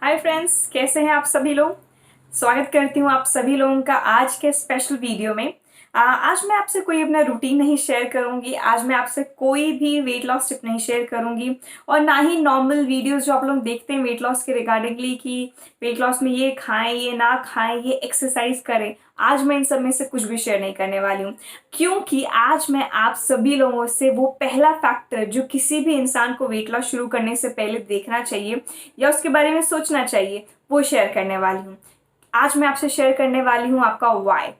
Hi friends, कैसे हैं आप सभी लोग। स्वागत करती हूँ आप सभी लोगों का आज के स्पेशल वीडियो में। आज मैं आपसे कोई अपना रूटीन नहीं शेयर करूंगी। आज मैं आपसे कोई भी वेट लॉस टिप नहीं शेयर करूंगी और ना ही नॉर्मल वीडियोस जो आप लोग देखते हैं वेट लॉस के रिगार्डिंगली कि वेट लॉस में ये खाएं, ये ना खाएं, ये एक्सरसाइज करें। आज मैं इन सब में से कुछ भी शेयर नहीं करने वाली हूँ, क्योंकि आज मैं आप सभी लोगों से वो पहला फैक्टर जो किसी भी इंसान को वेट लॉस शुरू करने से पहले देखना चाहिए या उसके बारे में सोचना चाहिए, वो शेयर करने वाली हूँ। आज मैं आपसे शेयर करने वाली हूँ आपका वाई।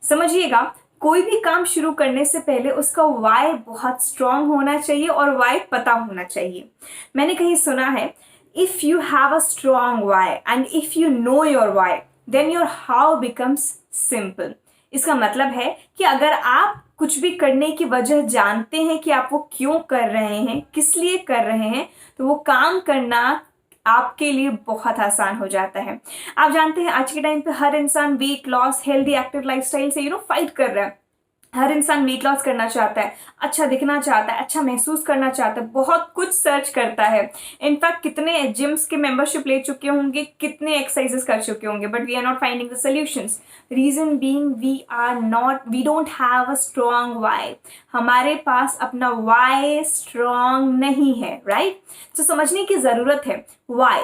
समझिएगा, कोई भी काम शुरू करने से पहले उसका वाई बहुत स्ट्रांग होना चाहिए और वाई पता होना चाहिए। मैंने कहीं सुना है, if you have a strong why and if you know your why then your how becomes simple. इसका मतलब है कि अगर आप कुछ भी करने की वजह जानते हैं कि आप वो क्यों कर रहे हैं, किस लिए कर रहे हैं, तो वो काम करना आपके लिए बहुत आसान हो जाता है। आप जानते हैं आज के टाइम पे हर इंसान weight loss, healthy active lifestyle से फाइट कर रहा है। हर इंसान वेट लॉस करना चाहता है, अच्छा दिखना चाहता है, अच्छा महसूस करना चाहता है, बहुत कुछ सर्च करता है। इनफैक्ट कितने जिम्स के मेंबरशिप ले चुके होंगे, कितने एक्सरसाइजेस कर चुके होंगे, but we are not finding the solutions. Reason being we don't have a strong why. हमारे पास अपना वाई स्ट्रॉन्ग नहीं है, राइट। तो समझने की जरूरत है वाई,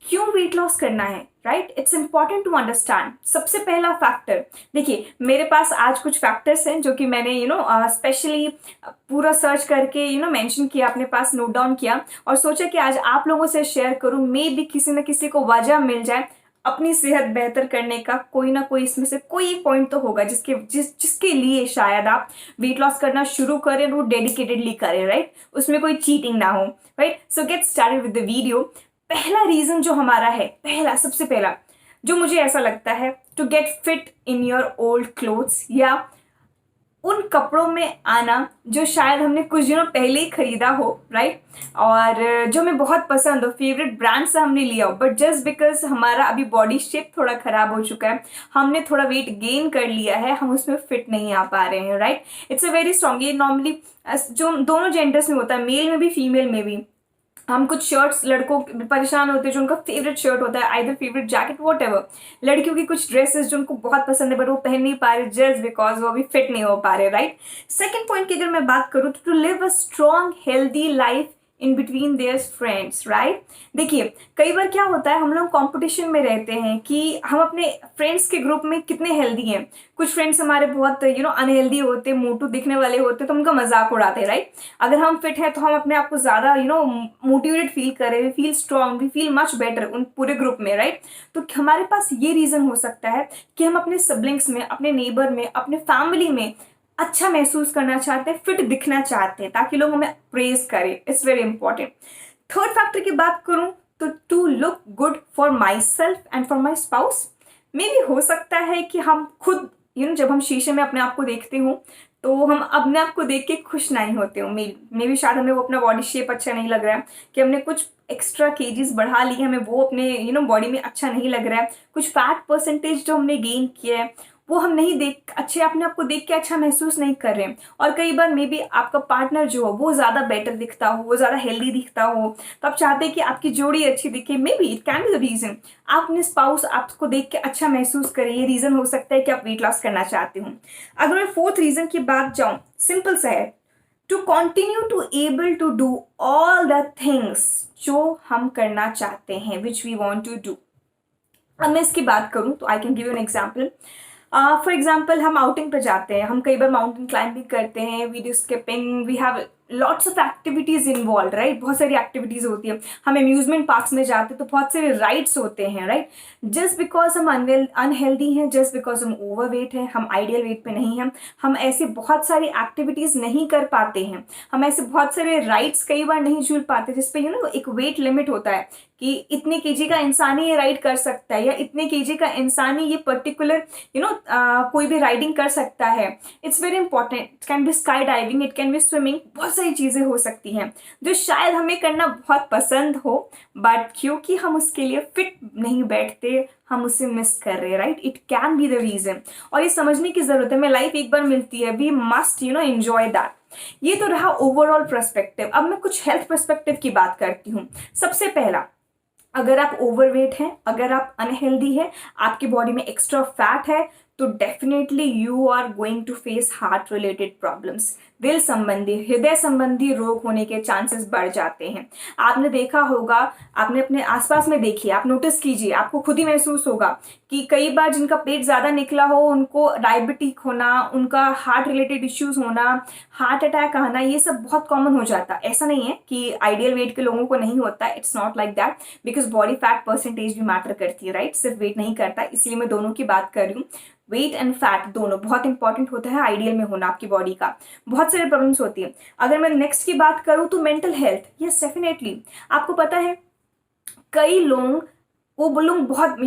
क्यों वेट लॉस करना है, right. It's important to understand. सबसे पहला फैक्टर देखिए, मेरे पास आज कुछ फैक्टर्स हैं जो कि मैंने स्पेशली पूरा सर्च करके मेंशन किया, अपने पास नोट डाउन किया और सोचा कि आज आप लोगों से शेयर करूं। मे भी किसी न किसी को वजह मिल जाए अपनी सेहत बेहतर करने का, कोई ना कोई इसमें से कोई एक पॉइंट तो होगा जिसके लिए शायद आप वेट लॉस करना शुरू करें, वो डेडिकेटेडली करें, राइट। उसमें कोई चीटिंग ना हो, right. So get started with the video. पहला रीजन जो हमारा है, सबसे पहला जो मुझे ऐसा लगता है, to get fit in your old clothes, या उन कपड़ों में आना जो शायद हमने कुछ दिनों पहले ही खरीदा हो, राइट, और जो हमें बहुत पसंद हो, फेवरेट ब्रांड से हमने लिया हो, बट जस्ट बिकॉज हमारा अभी बॉडी शेप थोड़ा खराब हो चुका है, हमने थोड़ा वेट गेन कर लिया है, हम उसमें फिट नहीं आ पा रहे हैं, right. It's a very strong. ये नॉर्मली जो दोनों जेंडर्स में होता है, मेल में भी फीमेल में भी। हम कुछ शर्ट्स, लड़कों परेशान होते हैं जो उनका फेवरेट शर्ट होता है, either favourite jacket, what ever. लड़कियों की कुछ ड्रेसेस जो उनको बहुत पसंद है बट वो पहन नहीं पा रहे जस्ट बिकॉज वो अभी फिट नहीं हो पा रहे, राइट। सेकेंड पॉइंट की अगर मैं बात करूँ तो to live a strong healthy life in between their friends, right. देखिए, कई बार क्या होता है, हम लोग कंपटीशन में रहते हैं कि हम अपने फ्रेंड्स के ग्रुप में कितने हेल्दी हैं। कुछ फ्रेंड्स हमारे बहुत अनहेल्दी होते, मोटू दिखने वाले होते, तो उनका मजाक उड़ाते हैं, राइट। अगर हम फिट हैं तो हम अपने आप को ज्यादा मोटिवेटेड फील करें, we feel strong, we feel much better उन पूरे ग्रुप में, राइट। तो हमारे पास ये रीजन हो सकता है कि हम अपने सिबलिंग्स में, अपने नेबर में, अपने फैमिली में अच्छा महसूस करना चाहते हैं, फिट दिखना चाहते हैं, ताकि लोग हमें प्रेज करें। It's very important. Third factor की बात करूं तो to look good for myself and for my spouse. मे भी हो सकता है कि हम खुद जब हम शीशे में अपने आप को देखते हो तो हम अपने आप को देख के खुश नहीं होते हो। मे भी शायद हमें वो अपना बॉडी शेप अच्छा नहीं लग रहा है, कि हमने कुछ एक्स्ट्रा केजीज बढ़ा ली, हमें वो अपने बॉडी में अच्छा नहीं लग रहा है, कुछ फैट परसेंटेज जो हमने गेन किया है वो हम नहीं देख अच्छे, अपने आप को देख के अच्छा महसूस नहीं कर रहे हैं। और कई बार मे बी आपका पार्टनर जो हो वो ज्यादा बेटर दिखता हो, वो ज्यादा हेल्दी दिखता हो, तो आप चाहते हैं कि आपकी जोड़ी अच्छी दिखे। Maybe it can be the reason. आप अपने स्पाउस आपको देख के अच्छा महसूस करें, ये रीजन हो सकता है कि आप वेट लॉस करना चाहते हो। अगर मैं फोर्थ रीजन की बात जाऊं, सिंपल सा है, to continue to able to do all the things जो हम करना चाहते हैं, which we want to do. अब मैं इसकी बात करूं तो I can give you an example. For example, हम आउटिंग पर जाते हैं, हम कई बार माउंटेन क्लाइंबिंग करते हैं, video skipping, we have lots of activities involve, right. बहुत सारी एक्टिविटीज होती है। हम अम्यूजमेंट पार्क्स में जाते हैं तो बहुत सारे राइड्स होते हैं, राइट। जस्ट बिकॉज हम अनहेल्दी हैं, जस्ट बिकॉज हम ओवर वेट हैं, हम आइडियल वेट पे नहीं हैं, हम ऐसे बहुत सारी एक्टिविटीज नहीं कर पाते हैं, हम ऐसे बहुत सारे राइड्स कई बार नहीं झूल पाते जिसपे एक वेट लिमिट होता है कि इतने केजी का इंसान ही ये राइड कर सकता है, या इतने केजी का इंसान ही ये पर्टिकुलर कोई भी राइडिंग कर सकता है। It's very important. It can B sky diving, it can B swimming, बहुत सारी चीजें हो सकती हैं जो शायद हमें करना बहुत पसंद हो, बट क्योंकि हम उसके लिए फिट नहीं बैठते हम उसे मिस कर रहे हैं, right. It can be the reason. और ये समझने की जरूरत है, हमें लाइफ एक बार मिलती है, वी मस्ट एंजॉय दैट। ये तो रहा ओवरऑल पर्सपेक्टिव। अब मैं कुछ हेल्थ पर्सपेक्टिव की बात करती हूँ। सबसे पहला, अगर आप ओवरवेट हैं, अगर आप अनहेल्दी है, आपकी बॉडी में एक्स्ट्रा फैट है, तो definitely you are going to face heart related problems. दिल संबंधी, हृदय संबंधी रोग होने के चांसेस बढ़ जाते हैं। आपने देखा होगा, आपने अपने आसपास में देखिए, आप नोटिस कीजिए, आपको खुद ही महसूस होगा कि कई बार जिनका पेट ज़्यादा निकला हो उनको डायबिटिक होना, उनका हार्ट रिलेटेड इश्यूज होना, हार्ट अटैक आना, ये सब बहुत कॉमन हो जाता है। ऐसा नहीं है कि आइडियल वेट के लोगों को नहीं होता, it's not like that, because body fat percentage भी मैटर करती है, राइट? सिर्फ वेट नहीं करता, इसलिए मैं दोनों की बात कर रही हूँ। वेट एंड फैट दोनों बहुत इंपॉर्टेंट होता है आइडियल में होना आपकी बॉडी का। बहुत सारे प्रॉब्लम्स होती है। अगर मैं नेक्स्ट की बात करूँ तो मेंटल हेल्थ, यस डेफिनेटली। आपको पता है कई लोग, वो लोग बहुत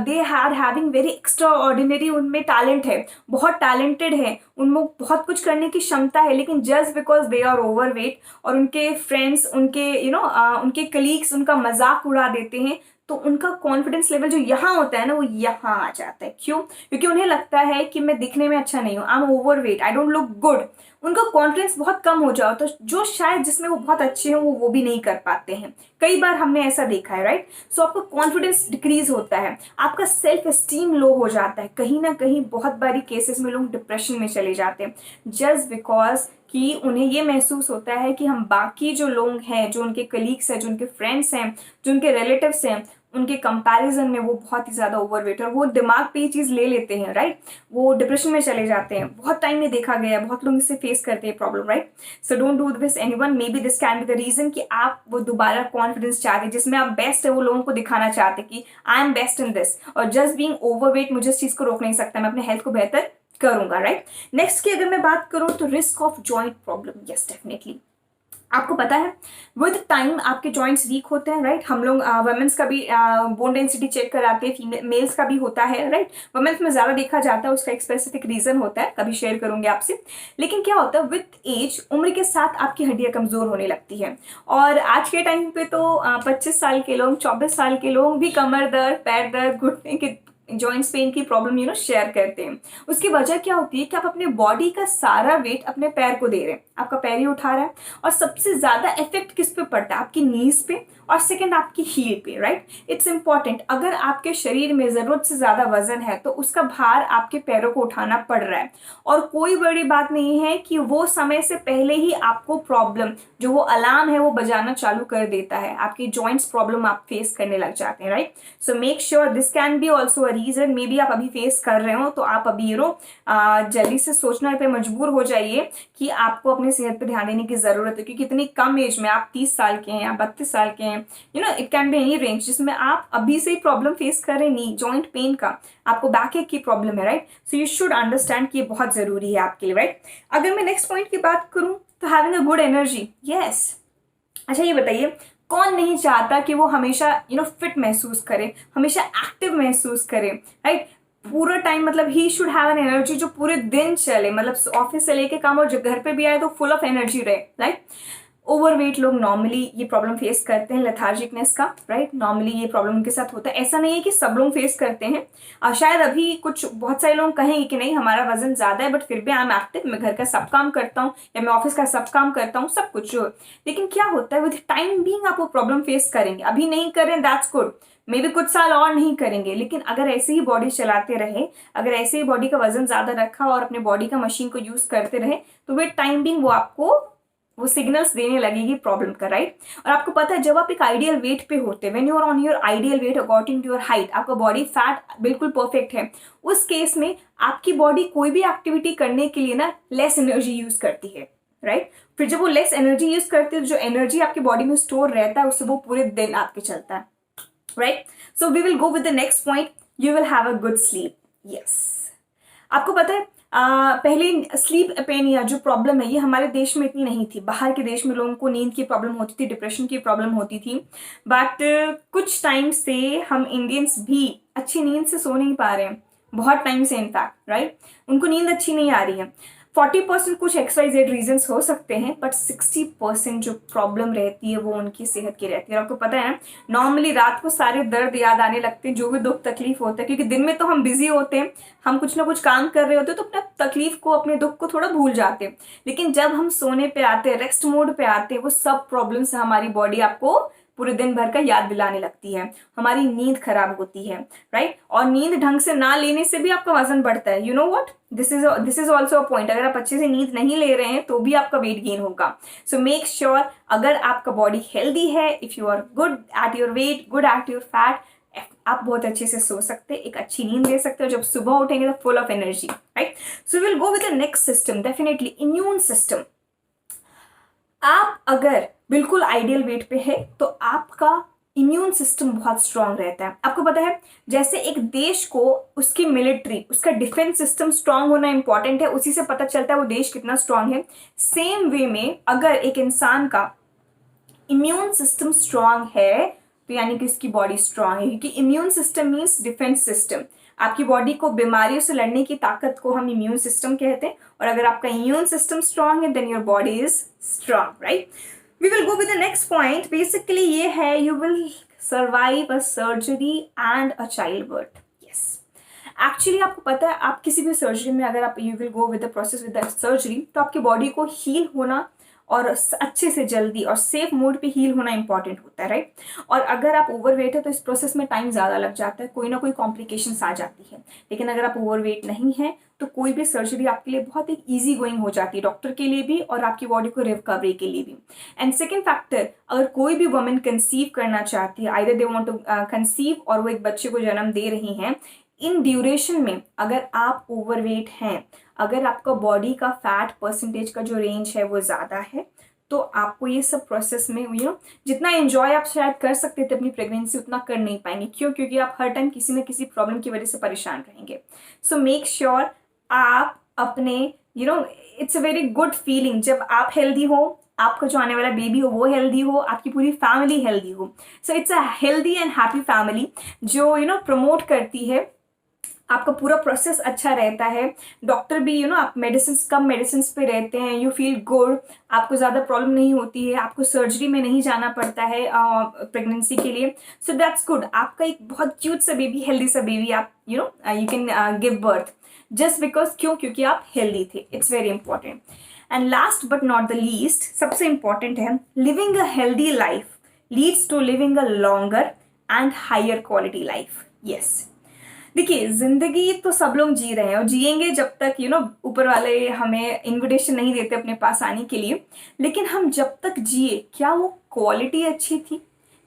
they are having very extraordinary, उनमें टैलेंट है, बहुत टैलेंटेड है, उनमें बहुत कुछ करने की क्षमता है, लेकिन just because they are overweight और उनके फ्रेंड्स, उनके उनके कलीग्स उनका मजाक उड़ा देते हैं, तो उनका कॉन्फिडेंस लेवल जो यहाँ होता है ना, वो यहाँ आ जाता है। क्यों? क्योंकि उन्हें लगता है कि मैं दिखने में अच्छा नहीं हूँ, I am over weight, I don't look good. उनका कॉन्फिडेंस बहुत कम हो जाओ तो जो शायद जिसमें वो बहुत अच्छे हैं वो भी नहीं कर पाते हैं। कई बार हमने ऐसा देखा है, राइट? सो आपका कॉन्फिडेंस डिक्रीज होता है, आपका सेल्फ एस्टीम लो हो जाता है, कहीं ना कहीं बहुत बारी केसेस में लोग डिप्रेशन में चले जाते हैं, जस्ट बिकॉज कि उन्हें ये महसूस होता है कि हम बाकी जो लोग हैं, जो उनके कलीग्स हैं, जो उनके फ्रेंड्स हैं, जो उनके रिलेटिव्स हैं, उनके कंपैरिजन में वो बहुत ही ज़्यादा ओवरवेट है, और वो दिमाग पे ये चीज़ ले लेते हैं, राइट? वो डिप्रेशन में चले जाते हैं। बहुत टाइम में देखा गया है, बहुत लोग इससे फेस करते हैं problem, right? So don't do this anyone, maybe this can be the reason कि आप वो दोबारा कॉन्फिडेंस चाहते हैं, जिसमें आप बेस्ट है वो लोगों को दिखाना चाहते हैं कि I am best in this, और जस्ट बीइंग ओवरवेट मुझे इस चीज़ को रोक नहीं सकता, मैं अपने हेल्थ को बेहतर करूंगा, राइट? नेक्स्ट की अगर मैं बात करूं तो risk of joint problem, yes definitely. आपको पता है विद टाइम आपके जॉइंट्स वीक होते हैं, राइट? हम लोग वुमेन्स का भी बोन डेंसिटी चेक कराते हैं, फीमेल मेल्स का भी होता है, राइट? वुमेन्स में ज़्यादा देखा जाता है, उसका एक स्पेसिफिक रीज़न होता है, कभी शेयर करूंगी आपसे। लेकिन क्या होता है विद एज, उम्र के साथ आपकी हड्डियां कमज़ोर होने लगती है, और आज के टाइम पे तो 25 साल के लोग, 24 साल के लोग भी कमर दर्द, पैर दर्द, घुटने के जॉइंट्स पेन की प्रॉब्लम शेयर करते हैं। उसकी वजह क्या होती है कि आप अपने बॉडी का सारा वेट अपने पैर को दे रहे हैं, आपका पैर ही उठा रहा है, और सबसे ज्यादा इफेक्ट किस पे पड़ता है? आपकी नीज पे, और सेकंड आपकी हील पे, राइट? इट्स इंपॉर्टेंट, अगर आपके शरीर में जरूरत से ज्यादा वजन है तो उसका भार आपके पैरों को उठाना पड़ रहा है, और कोई बड़ी बात नहीं है कि वो समय से पहले ही आपको प्रॉब्लम, जो वो अलार्म है वो बजाना चालू कर देता है, आपकी जॉइंट्स प्रॉब्लम आप फेस करने लग जाते हैं, right? So make sure this can be also reason, maybe आप अभी फेस कर रहे हो, तो आप अभी जल्दी से सोचने पे मजबूर हो जाइए कि आपको अपनी सेहत पे ध्यान देने की जरूरत है, क्योंकि इतनी कम एज में, आप 30 साल के हैं, आप 32 साल के हैं, it can be any range, जिसमें आप अभी से ही प्रॉब्लम फेस कर रहे हैं, नी जॉइंट पेन का, आपको बैक एक की प्रॉब्लम है, right? So you should understand कि ये बहुत जरूरी है आपके लिए, राइट? अगर मैं नेक्स्ट पॉइंट की बात करूं तो having a good energy, yes. अच्छा ये बताइए, कौन नहीं चाहता कि वो हमेशा फिट महसूस करे, हमेशा एक्टिव महसूस करे, राइट? पूरा टाइम, मतलब he should have an energy जो पूरे दिन चले, मतलब ऑफिस से लेके काम और जो घर पे भी आए तो फुल ऑफ एनर्जी रहे, राइट? ओवरवेट लोग नॉर्मली ये प्रॉब्लम फेस करते हैं, लेथार्जिकनेस का, राइट? नॉर्मली ये प्रॉब्लम उनके साथ होता है, ऐसा नहीं है कि सब लोग फेस करते हैं। शायद अभी कुछ बहुत सारे लोग कहेंगे कि नहीं हमारा वजन ज्यादा है, बट फिर भी आई एम एक्टिव, मैं घर का सब काम करता हूँ या मैं ऑफिस का सब काम करता हूँ, सब कुछ। लेकिन क्या होता है विद टाइम बीइंग आप वो प्रॉब्लम फेस करेंगे, अभी नहीं करें दैट्स गुड, मे बी कुछ साल और नहीं करेंगे, लेकिन अगर ऐसे ही बॉडी चलाते रहे, अगर ऐसे ही बॉडी का वजन ज्यादा रखा और अपने बॉडी का मशीन को यूज करते रहे, तो विद टाइम बीइंग वो आपको वो सिग्नल्स देने लगेगी प्रॉब्लम का, राइट? और आपको पता है जब आप एक आइडियल वेट पे होते हैं, when you are on your ideal weight according to your height, आपका बॉडी फैट बिल्कुल परफेक्ट है, उस केस में आपकी बॉडी कोई भी एक्टिविटी करने के लिए ना लेस एनर्जी यूज करती है, राइट? फिर जब वो लेस एनर्जी यूज करती है, जो एनर्जी आपकी बॉडी में स्टोर रहता है उससे वो पूरे दिन आपके चलता है, right? So we will go with the next point, you will have a good sleep, yes. आपको पता है पहले स्लीप अपेनिया जो प्रॉब्लम है ये हमारे देश में इतनी नहीं थी, बाहर के देश में लोगों को नींद की प्रॉब्लम होती थी, डिप्रेशन की प्रॉब्लम होती थी, बट कुछ टाइम से हम इंडियंस भी अच्छी नींद से सो नहीं पा रहे हैं, बहुत टाइम से इनफैक्ट, राइट? उनको नींद अच्छी नहीं आ रही है। 40% कुछ XYZ रीजंस हो सकते हैं, बट 60% जो प्रॉब्लम रहती है वो उनकी सेहत की रहती है। और आपको पता है ना, नॉर्मली रात को सारे दर्द याद आने लगते हैं, जो भी दुख तकलीफ होता है, क्योंकि दिन में तो हम बिजी होते हैं, हम कुछ ना कुछ काम कर रहे होते हैं, तो अपने तकलीफ को, अपने दुख को थोड़ा भूल जाते हैं, लेकिन जब हम सोने पे आते हैं, रेस्ट मोड पे आते हैं, वो सब प्रॉब्लम से हमारी बॉडी आपको पूरे दिन भर का याद दिलाने लगती है, हमारी नींद खराब होती है, राइट। और नींद ढंग से ना लेने से भी आपका वजन बढ़ता है। You know what, this is also a point. अगर आप अच्छे से नींद नहीं ले रहे हैं तो भी आपका वेट गेन होगा। सो मेक श्योर, अगर आपका बॉडी हेल्दी है, if you are good at your weight, good at your fat, आप बहुत अच्छे से सो सकते हैं, एक अच्छी नींद ले सकते हो, जब सुबह उठेंगे तो full of energy, right. So will go with the next system, definitely immune system. आप अगर बिल्कुल आइडियल वेट पे है तो आपका इम्यून सिस्टम बहुत स्ट्रांग रहता है। आपको पता है, जैसे एक देश को उसकी मिलिट्री, उसका डिफेंस सिस्टम स्ट्रांग होना इंपॉर्टेंट है, उसी से पता चलता है वो देश कितना स्ट्रांग है। सेम वे में अगर एक इंसान का इम्यून सिस्टम स्ट्रांग है तो यानी कि उसकी बॉडी स्ट्रांग है, क्योंकि immune system means defence system. आपकी बॉडी को बीमारियों से लड़ने की ताकत को हम इम्यून सिस्टम कहते हैं। और अगर आपका इम्यून सिस्टम स्ट्रांग है then your body is strong, right. We will go with the next point. Basically ये है, you will survive a surgery and a child birth. Yes, actually आपको पता है, आप किसी भी सर्जरी में अगर आप you will go with the process with the surgery, तो आपकी बॉडी को हील होना और अच्छे से जल्दी और सेफ मोड पे हील होना इंपॉर्टेंट होता है, राइट। और अगर आप ओवरवेट है तो इस प्रोसेस में टाइम ज़्यादा लग जाता है, कोई ना कोई कॉम्प्लिकेशंस आ जाती है। लेकिन अगर आप ओवरवेट नहीं है तो कोई भी सर्जरी आपके लिए बहुत एक ईजी गोइंग हो जाती है, डॉक्टर के लिए भी और आपकी बॉडी को रिकवरी के लिए भी। एंड सेकेंड फैक्टर, अगर कोई भी वुमेन कंसीव करना चाहती है, either they want to conceive और वो एक बच्चे को जन्म दे रही हैं, इन ड्यूरेशन में अगर आप ओवरवेट हैं, अगर आपका बॉडी का फैट परसेंटेज का जो रेंज है वो ज़्यादा है, तो आपको ये सब प्रोसेस में जितना एंजॉय आप शायद कर सकते थे अपनी प्रेगनेंसी, उतना कर नहीं पाएंगे। क्यों? क्योंकि आप हर टाइम किसी न किसी प्रॉब्लम की वजह से परेशान रहेंगे। सो मेक श्योर आप अपने it's a very good feeling जब आप हेल्दी हो, आपका जो आने वाला बेबी हो वो हेल्दी हो, आपकी पूरी फैमिली हेल्दी हो। So it's a healthy and happy family जो प्रमोट करती है। आपका पूरा प्रोसेस अच्छा रहता है। डॉक्टर भी आप कम मेडिसिन पे रहते हैं, यू फील गुड, आपको ज़्यादा प्रॉब्लम नहीं होती है, आपको सर्जरी में नहीं जाना पड़ता है प्रेगनेंसी के लिए। So that's good. आपका एक बहुत क्यूट सा बेबी, हेल्दी सा बेबी आप you can give birth just because क्योंकि आप हेल्दी थे। It's very important. And last but not the least, सबसे इंपॉर्टेंट है, living a healthy life leads to living a longer and higher quality life. Yes, देखिए, जिंदगी तो सब लोग जी रहे हैं और जिएंगे जब तक ऊपर वाले हमें इनविटेशन नहीं देते अपने पास आने के लिए। लेकिन हम जब तक जिए, क्या वो क्वालिटी अच्छी थी?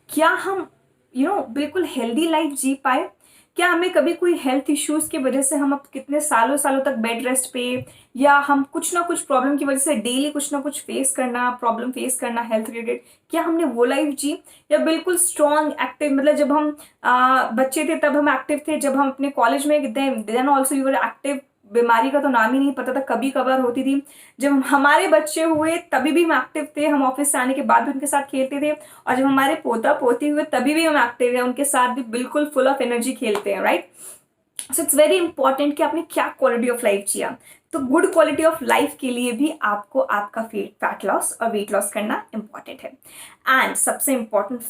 क्या हम बिल्कुल हेल्दी लाइफ जी पाए? क्या हमें कभी कोई हेल्थ इश्यूज की वजह से हम अब कितने सालों सालों तक बेड रेस्ट पे, या हम कुछ ना कुछ प्रॉब्लम की वजह से डेली कुछ ना कुछ प्रॉब्लम फेस करना हेल्थ रिलेटेड, क्या हमने वो लाइफ जी? या बिल्कुल स्ट्रॉन्ग एक्टिव, मतलब जब हम बच्चे थे तब हम एक्टिव थे, जब हम अपने कॉलेज में then also you were active, बीमारी का तो नाम ही नहीं पता था, कभी कभार होती थी। जब हमारे बच्चे हुए तभी भी हम एक्टिव थे, हम ऑफिस से आने के बाद भी उनके साथ खेलते थे। और जब हमारे पोता पोती हुए तभी भी हम एक्टिव है, उनके साथ भी बिल्कुल फुल ऑफ एनर्जी खेलते हैं, right. So it's very important कि आपने क्या क्वालिटी ऑफ लाइफ जिया। तो गुड क्वालिटी ऑफ लाइफ के लिए भी आपको आपका फैट लॉस और वेट लॉस करना इंपॉर्टेंट है। एंड सबसे इंपॉर्टेंट,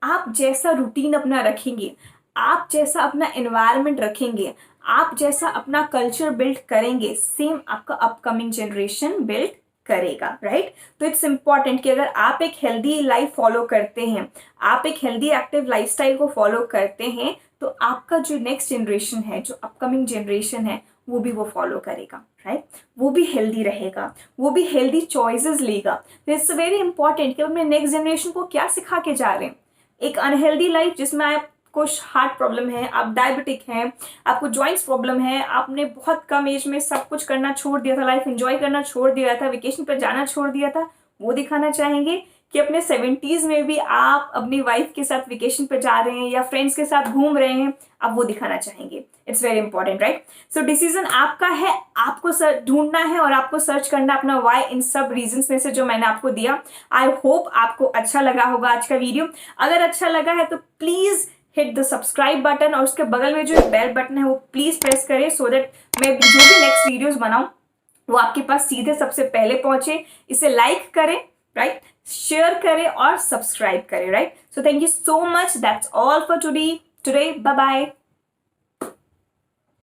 आप जैसा रूटीन अपना रखेंगे, आप जैसा अपना एनवायरनमेंट रखेंगे, आप जैसा अपना कल्चर बिल्ड करेंगे, सेम आपका अपकमिंग जनरेशन बिल्ड करेगा, राइट। तो इट्स इंपॉर्टेंट कि अगर आप एक हेल्दी लाइफ फॉलो करते हैं, आप एक हेल्दी एक्टिव लाइफस्टाइल को फॉलो करते हैं, तो आपका जो नेक्स्ट जनरेशन है, जो अपकमिंग जनरेशन है, वो भी वो फॉलो करेगा, राइट। वो भी हेल्दी रहेगा, वो भी हेल्दी चॉइसेस लेगा। तो इट्स वेरी इंपॉर्टेंट कि अपने नेक्स्ट जनरेशन को क्या सिखा के जा रहे हैं। एक अनहेल्दी लाइफ जिसमें आपको हार्ट प्रॉब्लम है, आप डायबिटिक हैं, आपको जॉइंट्स प्रॉब्लम है, आपने बहुत कम एज में सब कुछ करना छोड़ दिया था, लाइफ एंजॉय करना छोड़ दिया था, वेकेशन पर जाना छोड़ दिया था, वो दिखाना चाहेंगे कि अपने 70s में भी आप अपनी वाइफ के साथ वेकेशन पे जा रहे हैं या फ्रेंड्स के साथ घूम रहे हैं, आप वो दिखाना चाहेंगे। It's very important, right. So decision आपका है, आपको ढूंढना है और आपको सर्च करना अपना वाई इन सब रीजंस में से जो मैंने आपको दिया। आई होप आपको अच्छा लगा होगा आज का वीडियो। अगर अच्छा लगा है तो please hit the subscribe button और उसके बगल में जो बेल बटन है वो प्लीज प्रेस करें, सो दैट मैं जो भी नेक्स्ट वीडियोस बनाऊं वो आपके पास सीधे सबसे पहले पहुंचे। इसे लाइक करें, राइट, शेयर करें और सब्सक्राइब करें, right. So thank you so much, that's all for today, bye bye.